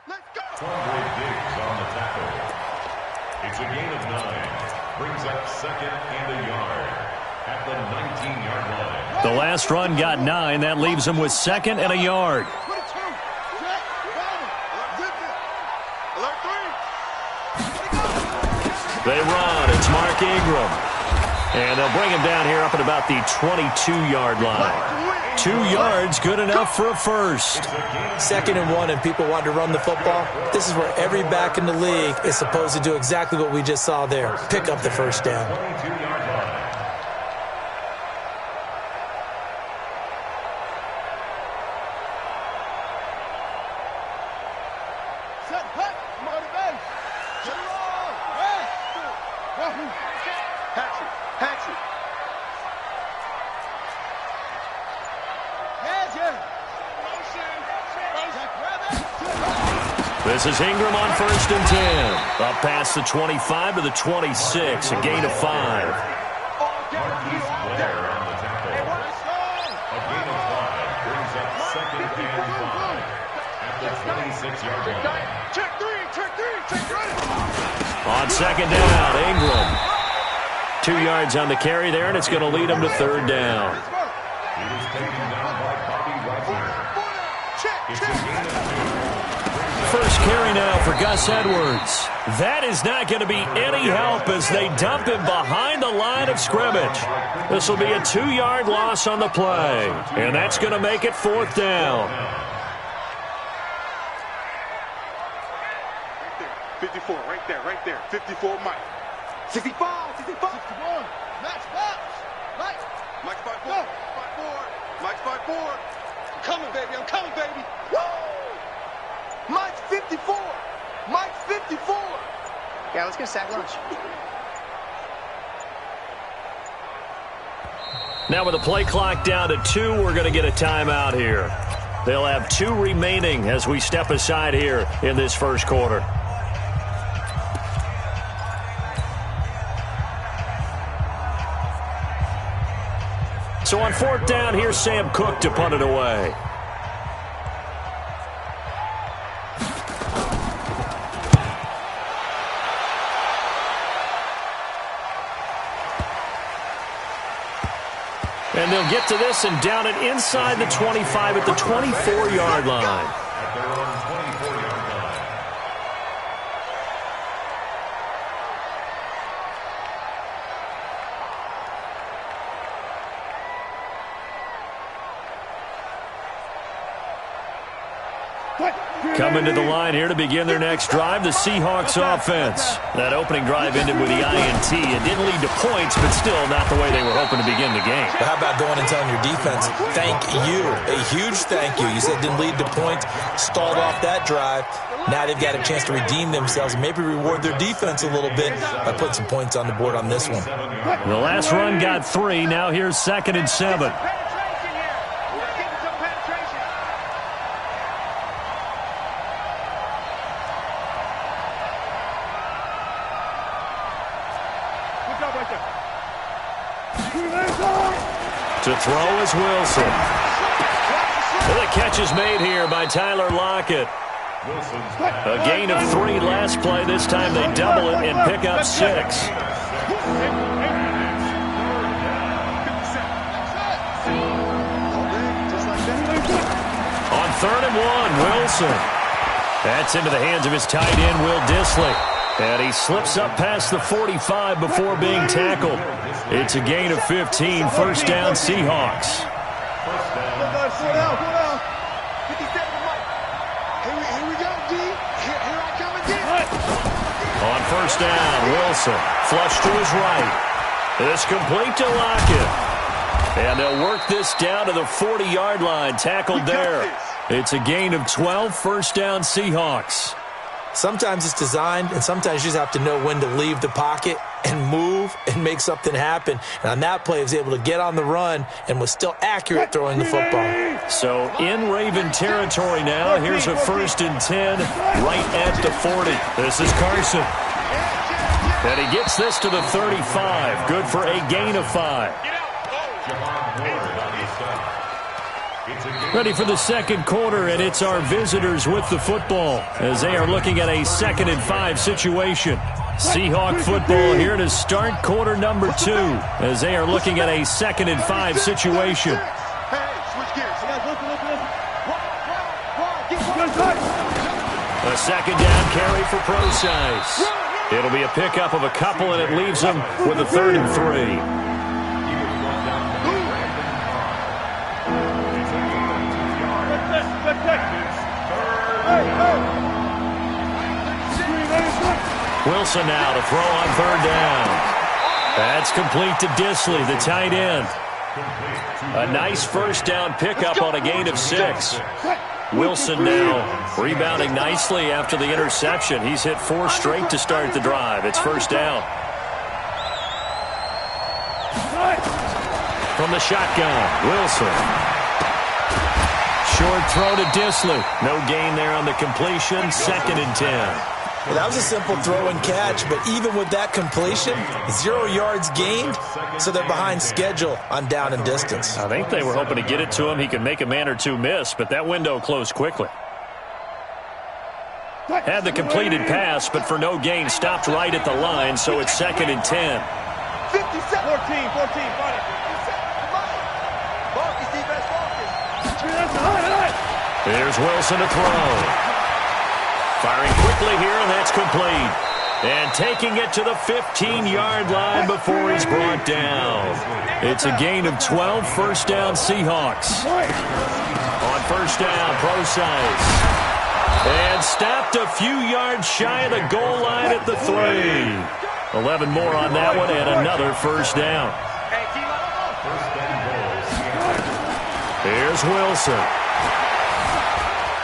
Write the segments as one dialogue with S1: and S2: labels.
S1: Diggs on the tackle. It's a gain of 9. Brings up second and a yard at the 19-yard line.
S2: The last run got 9. That leaves him with second and a yard. They run. It's Mark Ingram. And they'll bring him down here up at about the 22-yard line. 2 yards, good enough for a first.
S3: 2nd and 1, and people want to run the football. This is where every back in the league is supposed to do exactly what we just saw there. Pick up the first down.
S1: 22-yard line.
S2: This is Ingram on 1st and 10. Up past the 25 to the 26, a gain of 5.
S1: Marquise Blair on the tackle. A gain of 5 brings up second and 5 at the 26-yard line.
S4: Check three.
S2: On 2nd down, Ingram. 2 yards on the carry there, and it's going to lead him to 3rd down.
S1: He was taken down by Bobby Wagner. It's a gain of 2.
S2: First carry now for Gus Edwards. That is not going to be any help as they dump him behind the line of scrimmage. This will be a 2-yard loss on the play, and that's going to make it 4th down.
S4: 54, right there. 54, Mike. 65, 61. Max box. Mike's 5-4. Mike's 5-4. I'm coming, baby. Woo! Mike's 54.
S5: Yeah, let's get a sack lunch.
S2: Now with the play clock down to 2, we're going to get a timeout here. They'll have 2 remaining as we step aside here in this first quarter. So on 4th down, here's Sam Cook to punt it away. And they'll get to this and down it inside the 25 at the 24-yard line.
S1: At their own 24-yard line.
S2: Coming to the line here to begin their next drive, the Seahawks offense. That opening drive ended with the INT. It didn't lead to points, but still not the way they were hoping to begin the game.
S3: But how about going and telling your defense, thank you, a huge thank you. You said it didn't lead to points, stalled off that drive. Now they've got a chance to redeem themselves and maybe reward their defense a little bit by putting some points on the board on this one.
S2: The last run got 3. Now here's 2nd and 7. To throw is Wilson. The catch is made here by Tyler Lockett. A gain of 3 last play. This time they double it and pick up 6. On 3rd and 1, Wilson. That's into the hands of his tight end, Will Dissly. And he slips up past the 45 before being tackled. It's a gain of 15, 1st down Seahawks.
S4: Slow down. 57, Mike. Here we go, D. Here I come again.
S2: On 1st down, Wilson. Flush to his right. It's complete to Lockett. And they'll work this down to the 40-yard line. Tackled there. It's a gain of 12, 1st down Seahawks.
S3: Sometimes it's designed, and sometimes you just have to know when to leave the pocket and move and make something happen. And on that play, he was able to get on the run and was still accurate throwing the football.
S2: So in Raven territory now, here's a 1st and 10 right at the 40. This is Carson. And he gets this to the 35. Good for a gain of 5. Ready for the second quarter, and it's our visitors with the football as they are looking at a 2nd and 5 situation. Seahawk football here to start quarter number 2 as they are looking at a 2nd and 5 situation. A second down carry for Portee. It'll be a pickup of a couple, and it leaves them with a 3rd and 3. Wilson now to throw on 3rd down. That's complete to Disley, the tight end. A nice first down pickup on a gain of 6. Wilson now rebounding nicely after the interception. He's hit 4 straight to start the drive. It's first down. From the shotgun, Wilson. Short throw to Disley. No gain there on the completion. 2nd and 10.
S3: Well, that was a simple throw and catch, but even with that completion, 0 yards gained, so they're behind schedule on down and distance.
S2: I think they were hoping to get it to him. He could make a man or two miss, but that window closed quickly. Had the completed pass, but for no gain, stopped right at the line, so it's 2nd and 10.
S4: 57. 14, fight it.
S2: Here's Wilson to throw. Firing quickly here, and that's complete. And taking it to the 15-yard line before he's brought down. It's a gain of 12, first down Seahawks. On first down, Portee. And stopped a few yards shy of the goal line at the 3. 11 more on that one, and another first down. Here's Wilson.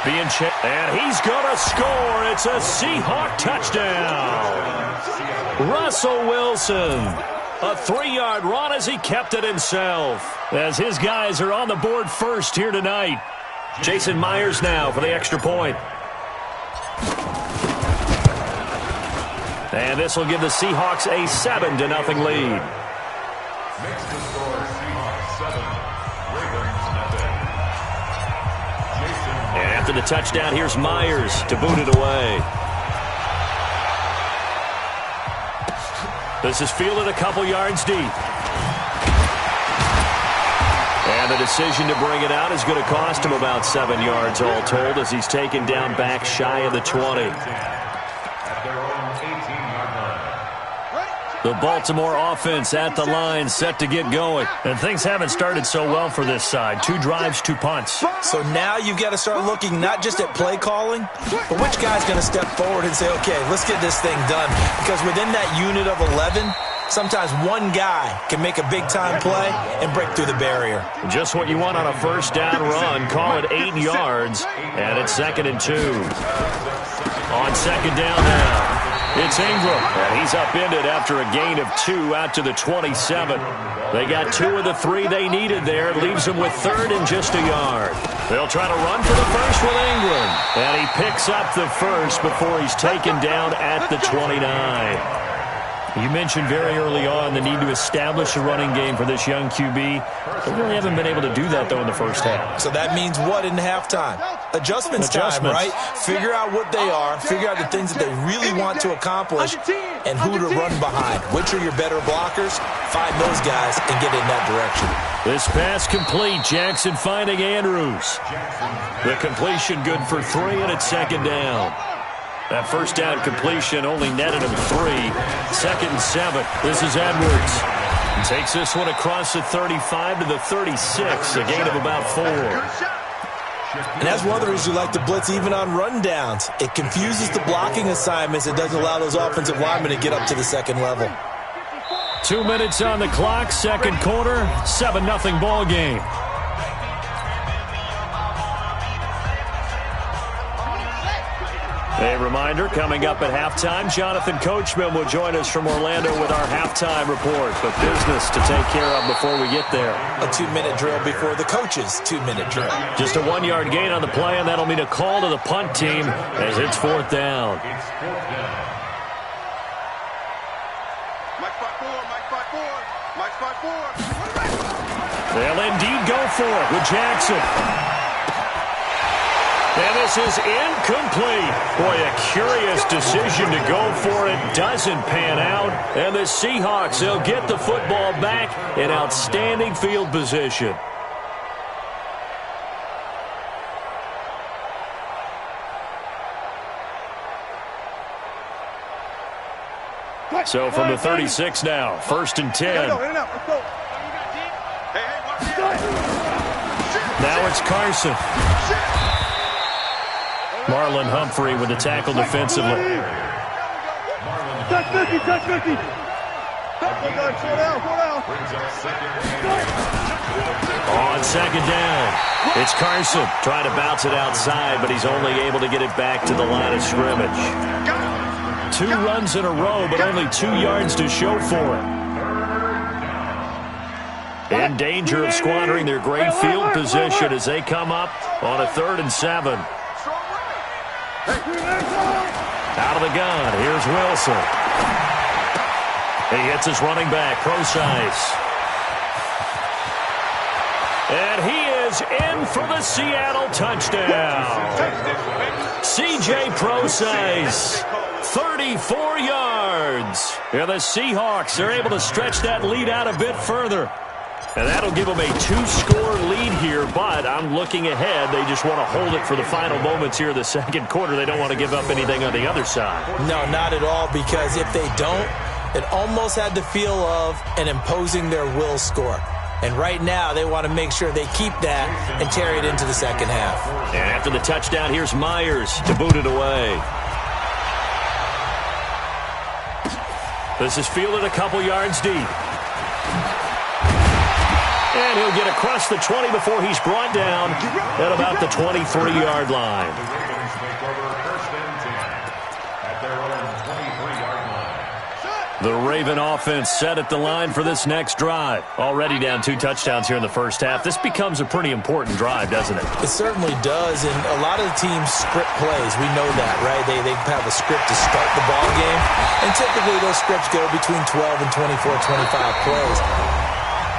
S2: And he's going to score. It's a Seahawk touchdown. Russell Wilson. A 3-yard run as he kept it himself. As his guys are on the board first here tonight. Jason Myers now for the extra point. And this will give the Seahawks a 7-0 lead.
S1: Next to score, Seahawks 7, Ravens nothing.
S2: And after the touchdown, here's Myers to boot it away. This is fielded a couple yards deep. And the decision to bring it out is going to cost him about 7 yards all told as he's taken down back shy of the 20.
S1: At their own 18-yard line.
S2: The Baltimore offense at the line, set to get going. And things haven't started so well for this side. 2 drives, 2 punts.
S3: So now you've got to start looking not just at play calling, but which guy's going to step forward and say, okay, let's get this thing done. Because within that unit of 11, sometimes one guy can make a big-time play and break through the barrier.
S2: Just what you want on a first down run. Call it 8 yards, and it's 2nd and 2. On second down now, it's Ingram, and he's upended after a gain of 2 out to the 27. They got 2 of the 3 they needed there. It leaves them with 3rd and just a yard. They'll try to run for the first with Ingram, and he picks up the first before he's taken down at the 29. You mentioned very early on the need to establish a running game for this young QB. They really haven't been able to do that, though, in the first half.
S3: So that means what in halftime? Adjustments time, right? Figure out what they are, figure out the things that they really want to accomplish, and who to run behind. Which are your better blockers? Find those guys and get in that direction.
S2: This pass complete. Jackson finding Andrews. The completion good for 3, and it's second down. That first down completion only netted him 3. 2nd and 7. This is Edwards. He takes this one across the 35 to the 36. A gain of about 4.
S3: And that's one of the reasons you like to blitz even on rundowns. It confuses the blocking assignments. It doesn't allow those offensive linemen to get up to the second level.
S2: 2 minutes on the clock. Second quarter. 7-0 ball game. A reminder, coming up at halftime, Jonathan Coachman will join us from Orlando with our halftime report. But business to take care of before we get there.
S3: A 2-minute drill before the coach's 2-minute drill.
S2: Just a 1-yard gain on the play, and that'll mean a call to the punt team as it's 4th down.
S1: It's 4th down.
S4: Mike 5-4, Mike 5-4, Mike 5-4.
S2: They'll indeed go for it with Jackson. And this is incomplete. Boy, a curious decision to go for it. Doesn't pan out. And the Seahawks, they'll get the football back in outstanding field position. So from the 36 now, 1st and 10. Now it's Carson. Marlon Humphrey with the tackle defensively.
S4: Touch 50, touch 50.
S2: On 2nd down, it's Carson trying to bounce it outside, but he's only able to get it back to the line of scrimmage. 2 runs in a row, but only 2 yards to show for it. In danger of squandering their great field position as they come up on a 3rd and 7. Out of the gun, here's Wilson. He hits his running back, Procise. And he is in for the Seattle touchdown. C.J. Procise, 34 yards. And the Seahawks are able to stretch that lead out a bit further. And that'll give them a 2-score lead here, but I'm looking ahead. They just want to hold it for the final moments here in the 2nd quarter. They don't want to give up anything on the other side.
S3: No, not at all, because if they don't, it almost had the feel of an imposing their will score. And right now, they want to make sure they keep that and carry it into the 2nd half.
S2: And after the touchdown, here's Myers to boot it away. This is fielded a couple yards deep. And he'll get across the 20 before he's brought down at about the 23-yard line. The Raven offense set at the line for this next drive. Already down 2 touchdowns here in the first half. This becomes a pretty important drive, doesn't it?
S3: It certainly does, and a lot of the teams script plays. We know that, right? They have a script to start the ball game, and typically those scripts go between 12 and 24, 25 plays.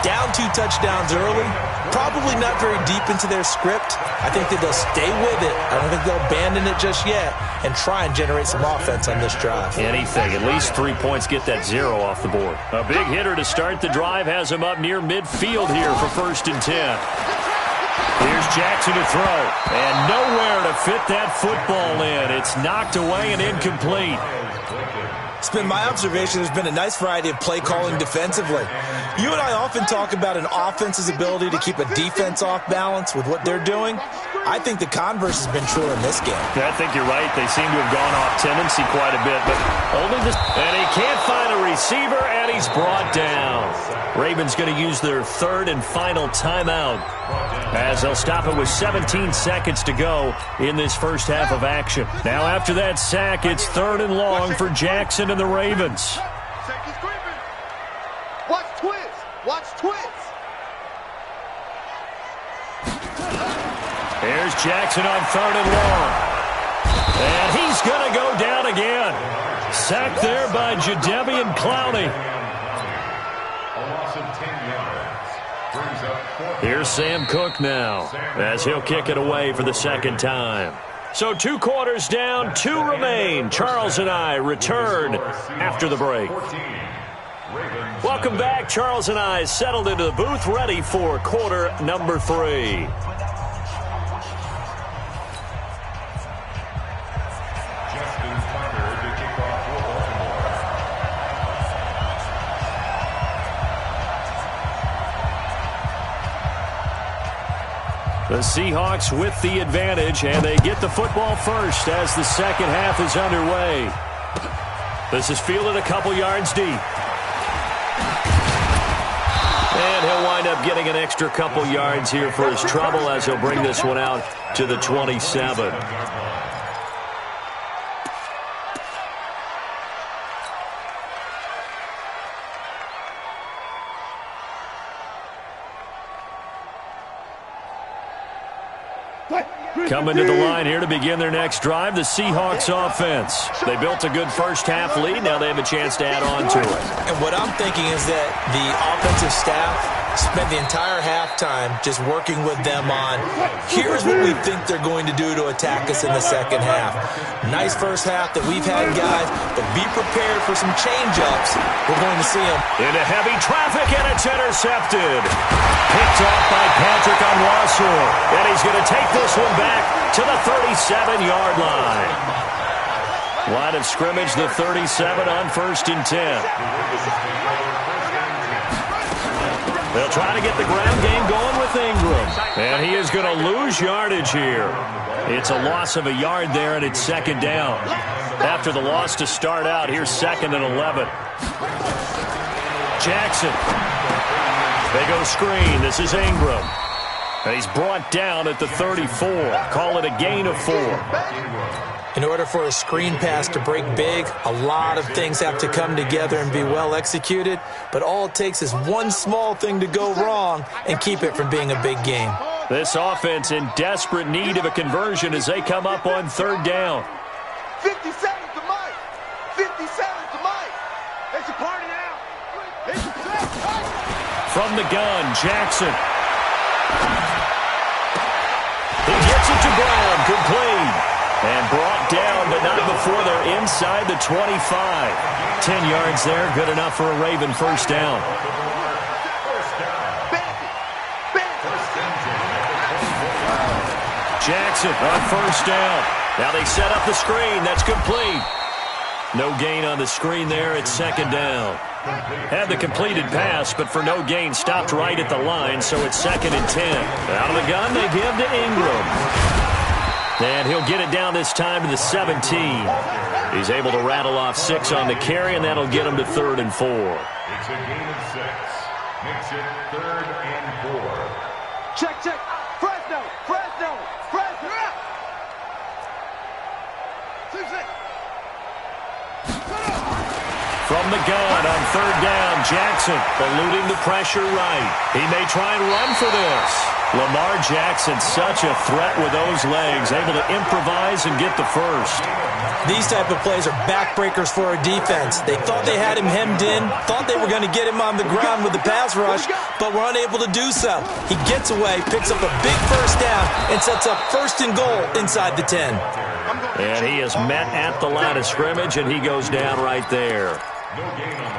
S3: Down 2 touchdowns early, probably not very deep into their script. I think that they'll stay with it. I don't think they'll abandon it just yet and try and generate some offense on this drive.
S2: Anything. At least 3 points, get that 0 off the board. A big hitter to start the drive has him up near midfield here for 1st and 10. Here's Jackson to throw, and nowhere to fit that football in. It's knocked away and incomplete.
S3: It's been my observation there's been a nice variety of play calling defensively. You and I often talk about an offense's ability to keep a defense off balance with what they're doing. I think the converse has been true in this game.
S2: I think you're right. They seem to have gone off tendency quite a bit, but only this. And he can't find a receiver, and he's brought down. Ravens going to use their 3rd and final timeout as they'll stop it with 17 seconds to go in this first half of action. Now after that sack, it's 3rd and long for Jackson and the Ravens.
S4: Watch twist. Watch twist.
S2: Here's Jackson on 3rd and long. And he's going to go down again. Sacked there by Jadeveon Clowney. Here's Sam Cook now as he'll kick it away for the 2nd time. So 2 quarters down, 2 remain. Charles and I return after the break. Welcome back. Charles and I settled into the booth, ready for quarter number 3. The Seahawks with the advantage, and they get the football first as the 2nd half is underway. This is fielded a couple yards deep. And he'll wind up getting an extra couple yards here for his trouble as he'll bring this one out to the 27. Coming to the line here to begin their next drive, the Seahawks offense. They built a good first half lead. Now they have a chance to add on to it.
S3: And what I'm thinking is that the offensive staff spent the entire halftime just working with them on, here's what we think they're going to do to attack us in the second half. Nice first half that we've had, guys, but be prepared for some change-ups. We're going to see them.
S2: Into heavy traffic, and it's intercepted. Picked off by Patrick Onwasu, and he's going to take this one back to the 37-yard line. Line of scrimmage, the 37 on 1st and 10. They'll try to get the ground game going with Ingram. And he is going to lose yardage here. It's a loss of a yard there, and it's 2nd down. After the loss to start out, here's 2nd and 11. Jackson. They go screen. This is Ingram. And he's brought down at the 34. Call it a gain of 4.
S3: In order for a screen pass to break big, a lot of things have to come together and be well executed, but all it takes is one small thing to go wrong and keep it from being a big game.
S2: This offense in desperate need of a conversion as they come up on 3rd down.
S4: 50 seconds to Mike. 50 seconds to Mike. It's a party now.
S2: From the gun, Jackson. He gets it to Brown, complete. And brought down, but not before they're inside the 25. 10 yards there, good enough for a Raven first down. Jackson on 1st down. Now they set up the screen. That's complete. No gain on the screen there. It's 2nd down. Had the completed pass, but for no gain, stopped right at the line, so it's 2nd and 10. Out of the gun, they give to Ingram. And he'll get it down this time to the 17. He's able to rattle off 6 on the carry, and that'll get him to 3rd and 4.
S1: It's a gain of 6. Makes it 3rd and 4.
S4: Check, check. Fresno, Fresno, Fresno.
S2: From the gun on 3rd down, Jackson eluding the pressure right. He may try and run for this. Lamar Jackson, such a threat with those legs, able to improvise and get the first.
S3: These type of plays are backbreakers for a defense. They thought they had him hemmed in, thought they were going to get him on the ground with the pass rush, but were unable to do so. He gets away, picks up a big first down, and sets up 1st and goal inside the 10.
S2: And he is met at the line of scrimmage, and he goes down right there.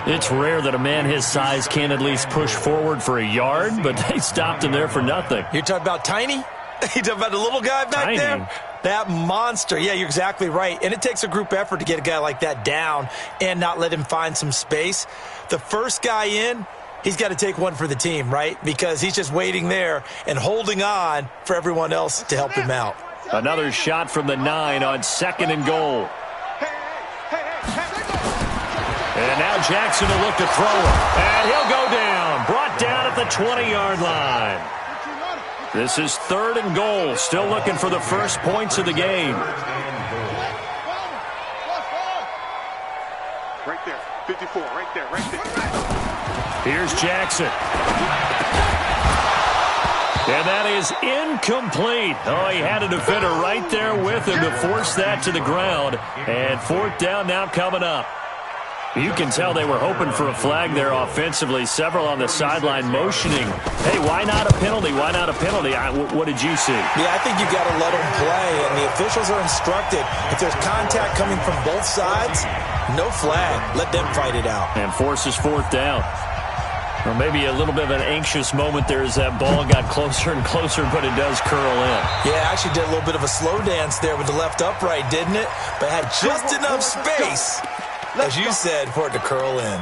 S2: It's rare that a man his size can at least push forward for a yard, but they stopped him there for nothing.
S3: You're talking about Tiny? You talking about the little guy back there? That monster. Yeah, you're exactly right. And it takes a group effort to get a guy like that down and not let him find some space. The first guy in, he's got to take one for the team, right? Because he's just waiting there and holding on for everyone else to help him out.
S2: Another shot from the 9 on 2nd and goal. And now Jackson will look to throw it. And he'll go down. Brought down at the 20-yard line. This is 3rd and goal. Still looking for the first points of the game.
S4: Right there. 54. Right there. Right there.
S2: Here's Jackson. And that is incomplete. Oh, he had a defender right there with him to force that to the ground. And 4th down now coming up. You can tell they were hoping for a flag there offensively. Several on the sideline motioning. Hey, why not a penalty? Why not a penalty? What did you see?
S3: Yeah, I think you got to let them play, and the officials are instructed. If there's contact coming from both sides, no flag. Let them fight it out.
S2: And forces 4th down. Or maybe a little bit of an anxious moment there as that ball got closer and closer, but it does curl in.
S3: Yeah, actually did a little bit of a slow dance there with the left upright, didn't it? But had just enough space, as you said, for it to curl in.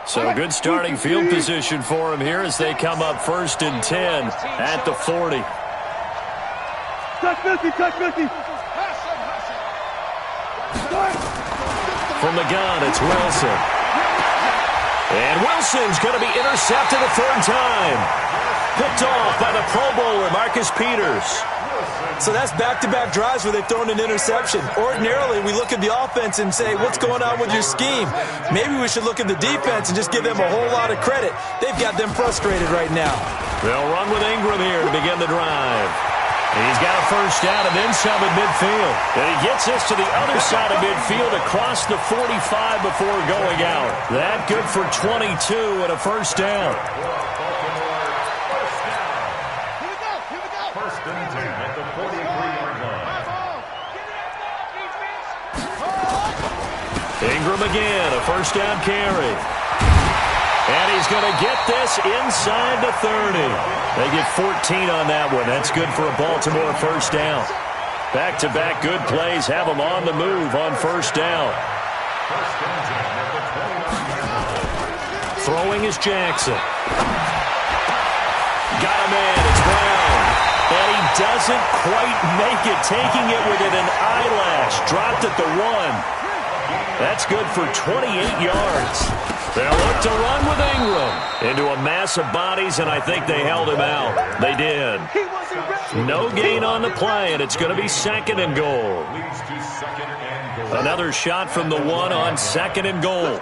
S2: So good starting field position for him here as they come up 1st and 10 at the 40.
S4: Touch Missy, touch Missy.
S2: From the gun, it's Wilson. And Wilson's going to be intercepted a 3rd time. Picked off by the Pro Bowler, Marcus Peters.
S3: So that's back-to-back drives where they've thrown an interception. Ordinarily, we look at the offense and say, what's going on with your scheme? Maybe we should look at the defense and just give them a whole lot of credit. They've got them frustrated right now.
S2: They'll run with Ingram here to begin the drive. He's got a first down and then some at midfield. And he gets this to the other side of midfield across the 45 before going out. That good for 22 and a first down.
S1: First and 10 at the 43-yard line.
S2: Ingram again, a first down carry. And he's going to get this inside the 30. They get 14 on that one. That's good for a Baltimore first down. Back-to-back good plays have them on the move on first down.
S1: First and 10 at the 29-yard line.
S2: Throwing is Jackson. Got a man, it's Brown. And he doesn't quite make it, taking it within an eyelash. Dropped at the 1. That's good for 28 yards. They'll look to run with Ingram into a mass of bodies, and I think they held him out. They did. No gain on the play, and it's going to be second and goal.
S1: Leads to second and goal.
S2: Another shot from the 1 on second and goal.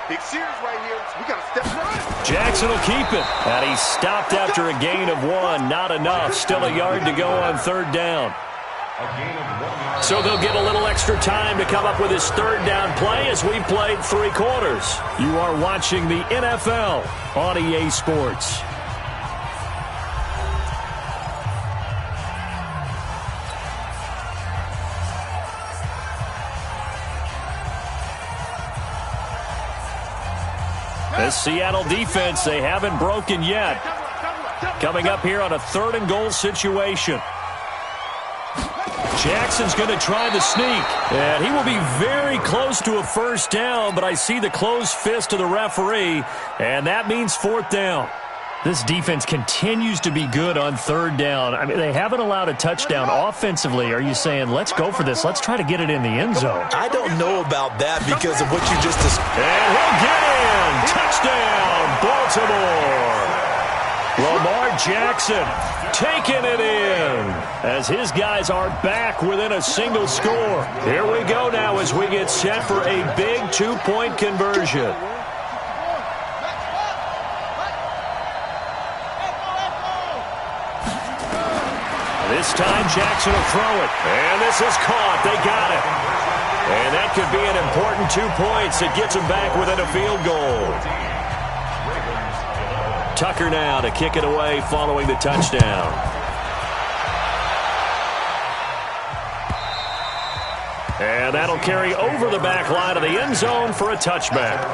S4: Big series right here. We got to step right.
S2: Jackson will keep it. And he stopped after a gain of 1. Not enough. Still a yard to go on third down.
S1: A gain of 1 yard.
S2: So they'll get a little extra time to come up with his third down play as we've played 3 quarters. You are watching the NFL on EA Sports. This Seattle defense, they haven't broken yet. Coming up here on a third and goal situation. Jackson's going to try the sneak, and he will be very close to a first down, but I see the closed fist of the referee, and that means fourth down. This defense continues to be good on third down. I mean, they haven't allowed a touchdown offensively. Are you saying, let's go for this, let's try to get it in the end zone?
S3: I don't know about that because of what you just described.
S2: And he'll get in! Touchdown, Baltimore! Lamar Jackson taking it in as his guys are back within a single score. Here we go now as we get set for a big 2-point conversion. This time Jackson will throw it. And this is caught. They got it. And that could be an important 2 points. It gets them back within a field goal. Tucker now to kick it away following the touchdown. And that'll carry over the back line of the end zone for a touchback.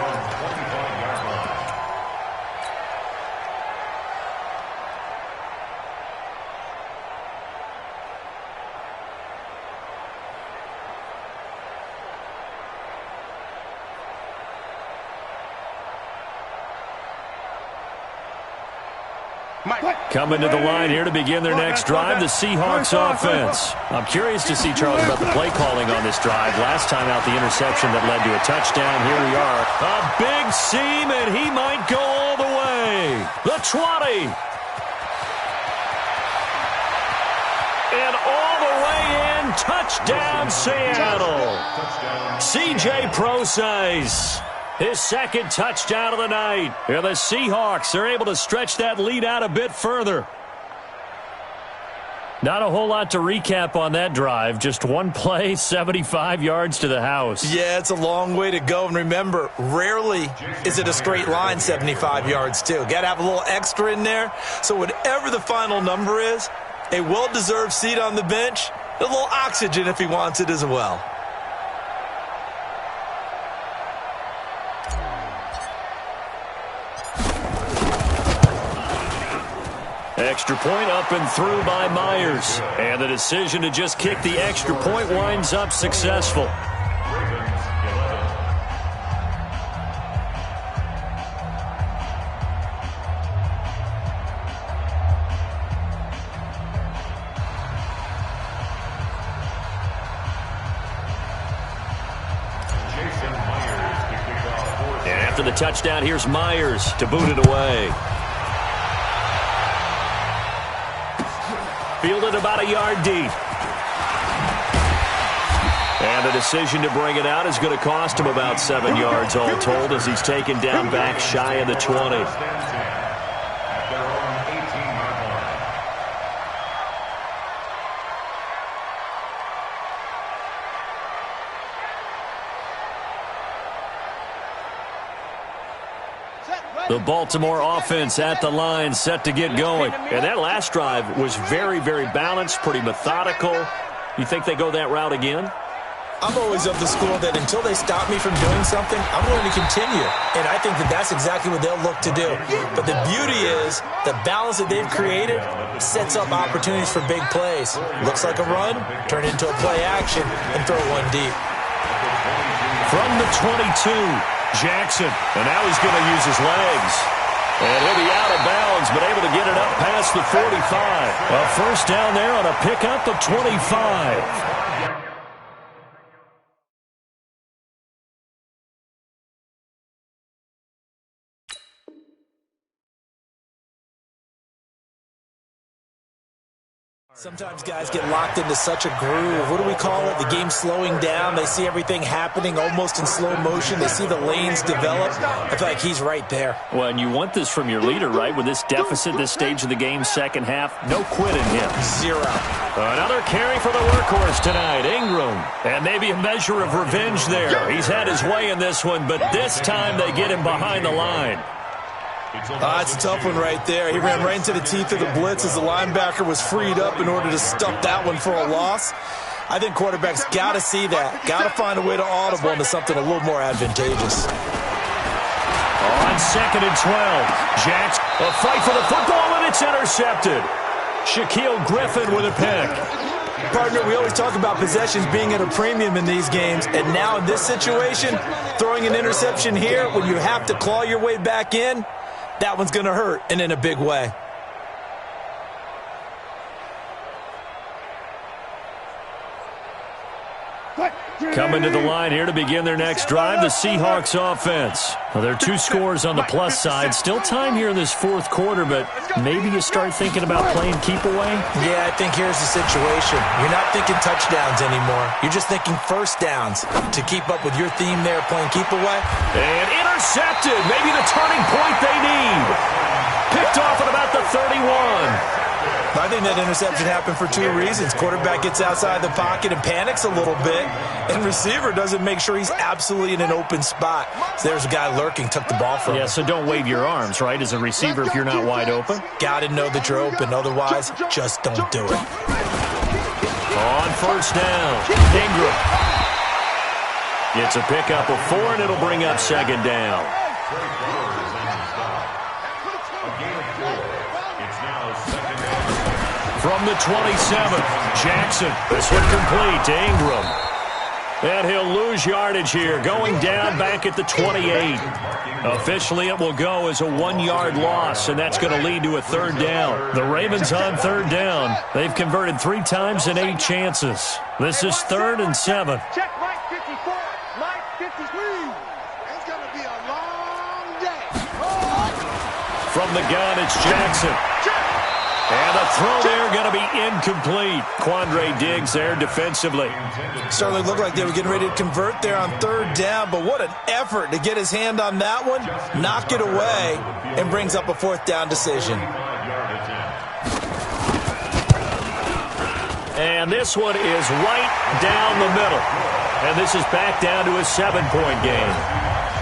S2: Coming to the line here to begin their next drive, the Seahawks offense. I'm curious to see, Charles, about the play calling on this drive. Last time out, the interception that led to a touchdown. Here we are. A big seam, and he might go all the way. The 20. And all the way in. Touchdown, Seattle. C.J. Prosise. His second touchdown of the night. And the Seahawks are able to stretch that lead out a bit further. Not a whole lot to recap on that drive. Just one play, 75 yards to the house.
S3: Yeah, it's a long way to go. And remember, rarely is it a straight line 75 yards, too. Got to have a little extra in there. So whatever the final number is, a well-deserved seat on the bench, a little oxygen if he wants it as well.
S2: Extra point up and through by Myers. And the decision to just kick the extra point winds up successful. And after the touchdown, here's Myers to boot it away. Fielded about a yard deep. And the decision to bring it out is going to cost him about 7 yards all told as he's taken down back shy of the 20. The Baltimore offense at the line, set to get going. And that last drive was very, very balanced, pretty methodical. You think they go that route again?
S3: I'm always of the school that until they stop me from doing something, I'm going to continue. And I think that that's exactly what they'll look to do. But the beauty is the balance that they've created sets up opportunities for big plays. Looks like a run, turn it into a play action, and throw one deep.
S2: From the 22, Jackson. And now he's going to use his legs. And he'll be out of bounds, but able to get it up past the 45. A first down there on a pickup of 25.
S3: Sometimes guys get locked into such a groove. What do we call it? The game's slowing down. They see everything happening almost in slow motion. They see the lanes develop. I feel like he's right there.
S2: Well, and you want this from your leader, right? With this deficit, this stage of the game, second half, no quitting him.
S3: Zero.
S2: Another carry for the workhorse tonight, Ingram. And maybe a measure of revenge there. He's had his way in this one, but this time they get him behind the line.
S3: It's a tough one right there. He ran right into the teeth of the blitz as the linebacker was freed up in order to stuff that one for a loss. I think quarterbacks got to see that. Got to find a way to audible into something a little more advantageous.
S2: On 2nd and 12, Jackson, a fight for the football, and it's intercepted. Shaquille Griffin with a pick.
S3: Partner, we always talk about possessions being at a premium in these games, and now in this situation, throwing an interception here when you have to claw your way back in, that one's going to hurt, and in a big way.
S2: Coming to the line here to begin their next drive, the Seahawks offense. Well, there are 2 scores on the plus side. Still time here in this fourth quarter, but maybe you start thinking about playing keep away?
S3: Yeah, I think here's the situation. You're not thinking touchdowns anymore. You're just thinking first downs to keep up with your theme there, playing keep away.
S2: And intercepted. Maybe the turning point they need. Picked off at about the 31.
S3: I think that interception happened for 2 reasons. Quarterback gets outside the pocket and panics a little bit, and receiver doesn't make sure he's absolutely in an open spot. So there's a guy lurking, took the ball from him.
S2: Yeah, so don't wave your arms, right, as a receiver if you're not wide open?
S3: Got to know that you're open. Otherwise, just don't do it.
S2: On first down, Ingram. It's a pickup of 4, and it'll bring up 2nd down. From the 27, Jackson. This one complete to Ingram. And he'll lose yardage here, going down back at the 28. Officially, it will go as a 1-yard loss, and that's going to lead to a 3rd down. The Ravens on 3rd down. They've converted 3 times in 8 chances. This is 3rd and 7.
S4: Check Mike 54, Mike 53. It's going to be a long day.
S2: From the gun, it's Jackson. And the throw there going to be incomplete. Quandre Diggs there defensively.
S3: Certainly looked like they were getting ready to convert there on 3rd down, but what an effort to get his hand on that one, knock it away, and brings up a 4th down decision.
S2: And this one is right down the middle. And this is back down to a 7-point game.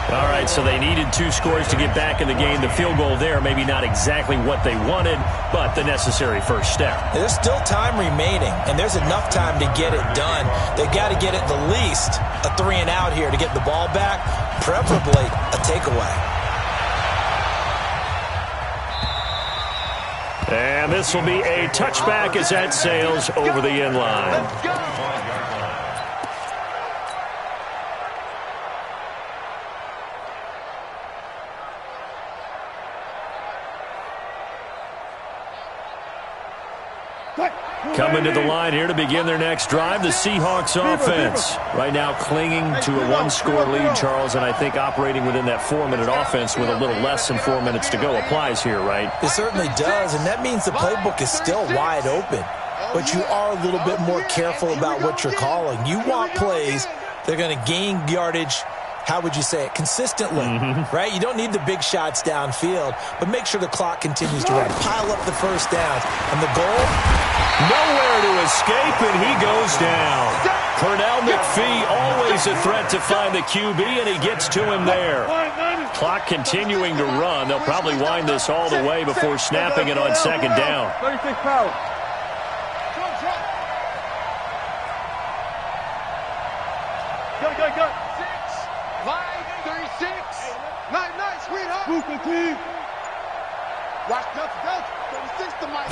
S2: All right, so they needed 2 scores to get back in the game. The field goal there, maybe not exactly what they wanted, but the necessary first step.
S3: There's still time remaining, and there's enough time to get it done. They've got to get at the least a 3-and-out here to get the ball back, preferably a takeaway.
S2: And this will be a touchback as that sails over the end line. Coming to the line here to begin their next drive, the Seahawks offense. Right now clinging to a 1-score lead, Charles, and I think operating within that 4-minute offense with a little less than 4 minutes to go applies here, right?
S3: It certainly does, and that means the playbook is still wide open. But you are a little bit more careful about what you're calling. You want plays that are going to gain yardage, how would you say it, consistently, right? You don't need the big shots downfield, but make sure the clock continues to run. Pile up the first downs. And the goal?
S2: Nowhere to escape, and he goes down. Pernell McPhee, always a threat to find the QB, and he gets to him there. Clock continuing to run. They'll probably wind this all the way before snapping it on second down.
S4: 36 power. Go. 6, 5, 36. Nice, sweetheart. Move the team. Watch that. 36 to Mike.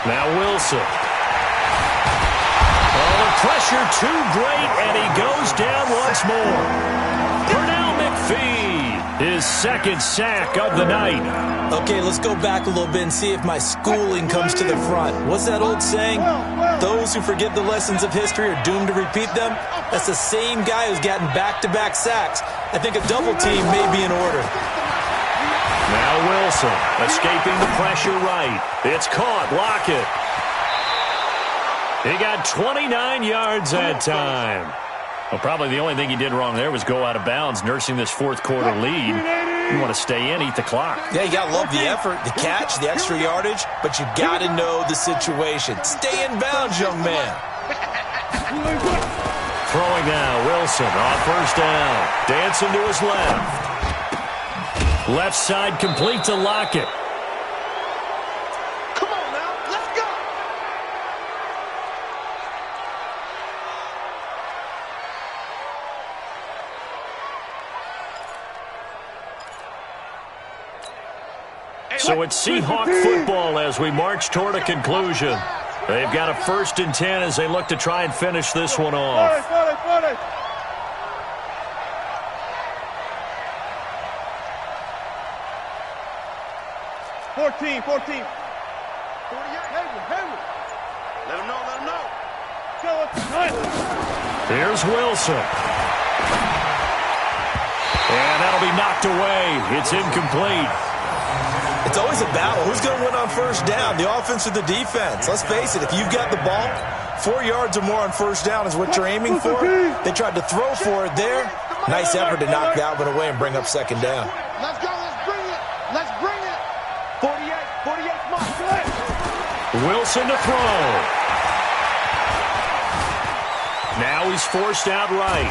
S2: Now Wilson. Oh, the pressure too great, and he goes down once more. Pernell McPhee, his second sack of the night.
S3: Okay, let's go back a little bit and see if my schooling comes to the front. What's that old saying? Those who forget the lessons of history are doomed to repeat them. That's the same guy who's gotten back-to-back sacks. I think a double team may be in order.
S2: Now Wilson, escaping the pressure right. It's caught. Lockett. He got 29 yards that time. Well, probably the only thing he did wrong there was go out of bounds, nursing this fourth quarter lead. You want to stay in, eat the clock.
S3: Yeah, you got to love the effort, the catch, the extra yardage, but you got to know the situation. Stay in bounds, young man.
S2: Throwing now, Wilson on first down. Dancing to his left. Left side complete to Lockett.
S4: Come on now, let's go.
S2: So it's Seahawk football as we march toward a conclusion. They've got a 1st and 10 as they look to try and finish this one off.
S4: 14. 48, Hayward. Let him know.
S2: Here's Wilson. And that'll be knocked away. It's incomplete.
S3: It's always a battle. Who's going to win on first down, the offense or the defense? Let's face it, if you've got the ball, 4 yards or more on first down is what you're aiming for. They tried to throw for it there. Nice effort to knock that one away and bring up second down.
S4: Let's go, let's bring it. 48, Mark.
S2: Wilson to throw. Now he's forced out right.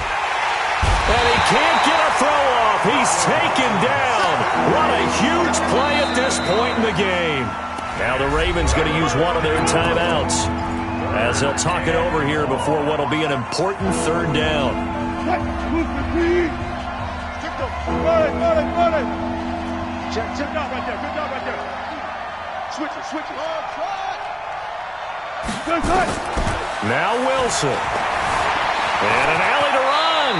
S2: And he can't get a throw off. He's taken down. What a huge play at this point in the game. Now the Ravens going to use one of their timeouts as they'll talk it over here before what will be an important third down.
S4: Got it. Check out right there. Good job right there. Switch it. Good.
S2: Now Wilson. And an alley to run.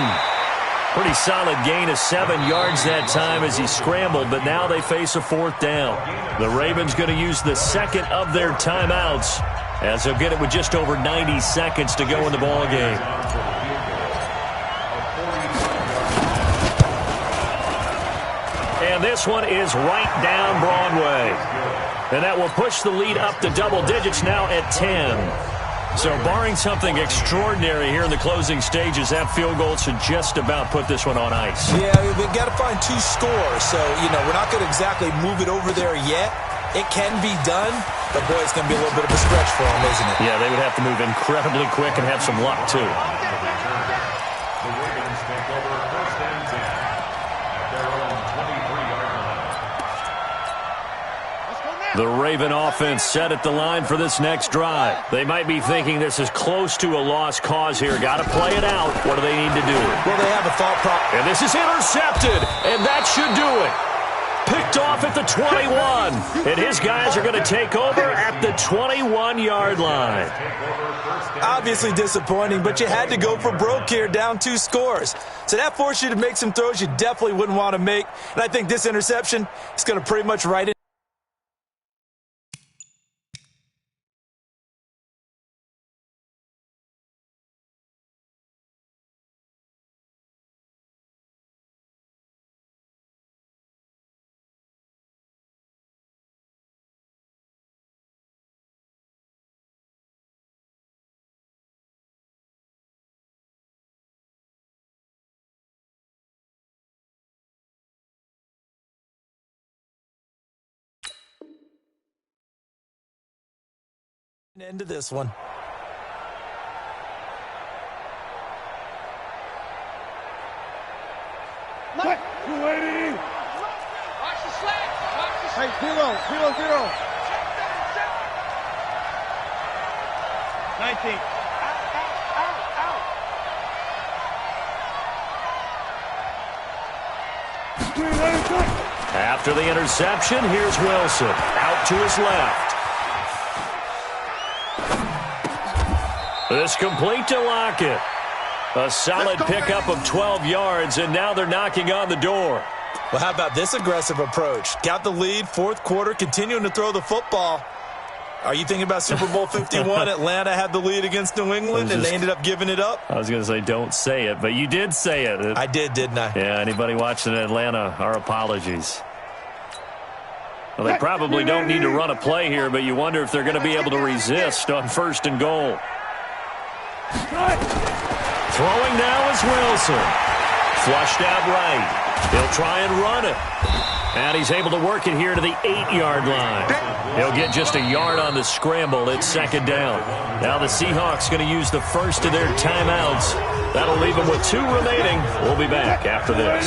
S2: Pretty solid gain of 7 yards that time as he scrambled, but now they face a 4th down. The Ravens going to use the second of their timeouts as they'll get it with just over 90 seconds to go in the ball game. And this one is right down Broadway. And that will push the lead up to double digits now at 10. So barring something extraordinary here in the closing stages, that field goal should just about put this one on ice.
S3: Yeah, we've got to find 2 scores. So, we're not going to exactly move it over there yet. It can be done, but boy, it's going to be a little bit of a stretch for them, isn't it?
S2: Yeah, they would have to move incredibly quick and have some luck, too.
S1: The Ravens take over 1st and 10 at their own 23-yard line.
S2: The Raven offense set at the line for this next drive. They might be thinking this is close to a lost cause here. Got to play it out. What do they need to do?
S3: Well, they have a thought process.
S2: And this is intercepted, and that should do it. Picked off at the 21, and his guys are going to take over at the 21-yard line.
S3: Obviously disappointing, but you had to go for broke here, down 2 scores. So that forced you to make some throws you definitely wouldn't want to make. And I think this interception is going to pretty much write it. Into this one.
S4: Mike, Hey, 0-0-0. 19.
S2: After the interception, here's Wilson. Out to his left. This complete to Lockett. A solid pickup of 12 yards, and now they're knocking on the door.
S3: Well, how about this aggressive approach? Got the lead, fourth quarter, continuing to throw the football. Are you thinking about Super Bowl 51? Atlanta had the lead against New England, and they ended up giving it up?
S2: I was going to say don't say it, but you did say it.
S3: I did, didn't I?
S2: Yeah, anybody watching Atlanta, our apologies. Well, they probably don't need to run a play here, but you wonder if they're going to be able to resist on 1st and goal. Throwing now is Wilson. Flushed out right. He'll try and run it. And he's able to work it here to the 8-yard line. He'll get just a yard on the scramble. It's 2nd down. Now the Seahawks going to use the first of their timeouts. That'll leave them with 2 remaining. We'll be back after this.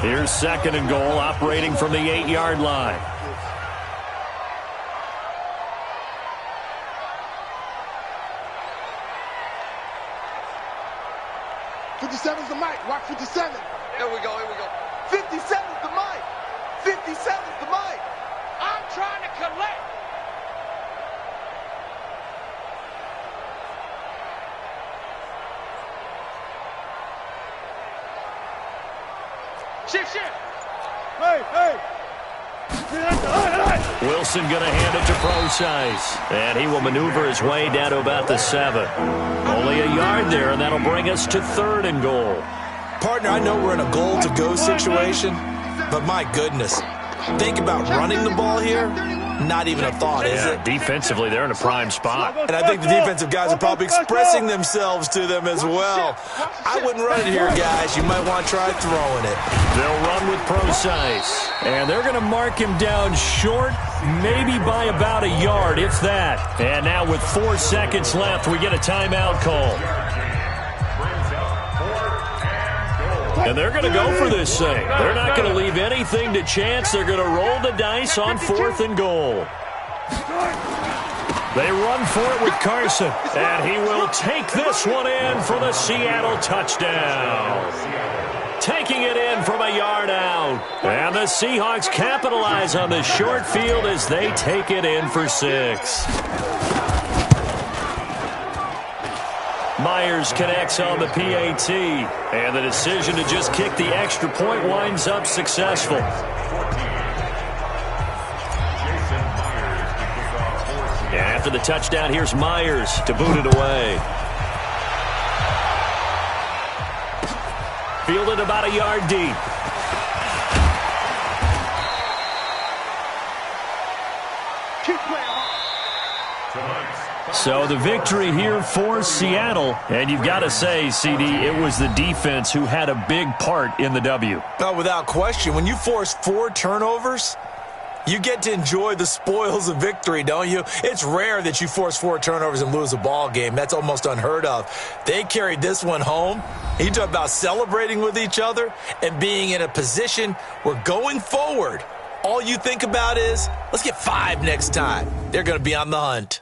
S2: Here's 2nd and goal, operating from the 8-yard line.
S4: 57's the mic. Watch 57.
S5: Here we go.
S4: 57's the mic. 57's the mic.
S5: I'm trying to collect. Shift.
S4: Hey.
S2: Wilson going to hand it to Procise. And he will maneuver his way down to about the 7. Only a yard there, and that'll bring us to 3rd and goal.
S3: Partner, I know we're in a goal-to-go situation, but my goodness. Think about running the ball here. Not even a thought, is it?
S2: Defensively, they're in a prime spot.
S3: And I think the defensive guys are probably expressing themselves to them as well. I wouldn't run it here, guys. You might want to try throwing it.
S2: They'll run with Procise. And they're going to mark him down short, maybe by about a yard, if that. And now with 4 seconds left, we get a timeout call. And they're going to go for this thing. They're not going to leave anything to chance. They're going to roll the dice on 4th and goal. They run for it with Carson. And he will take this one in for the Seattle touchdown. Taking it in from a yard out. And the Seahawks capitalize on the short field as they take it in for 6. Myers connects on the PAT, and the decision to just kick the extra point winds up successful. And after the touchdown, here's Myers to boot it away. Fielded about a yard deep. So the victory here for Seattle. And you've got to say, CD, it was the defense who had a big part in the W.
S3: Oh, without question. When you force 4 turnovers, you get to enjoy the spoils of victory, don't you? It's rare that you force 4 turnovers and lose a ball game. That's almost unheard of. They carried this one home. You talk about celebrating with each other and being in a position where going forward, all you think about is, let's get 5 next time. They're going to be on the hunt.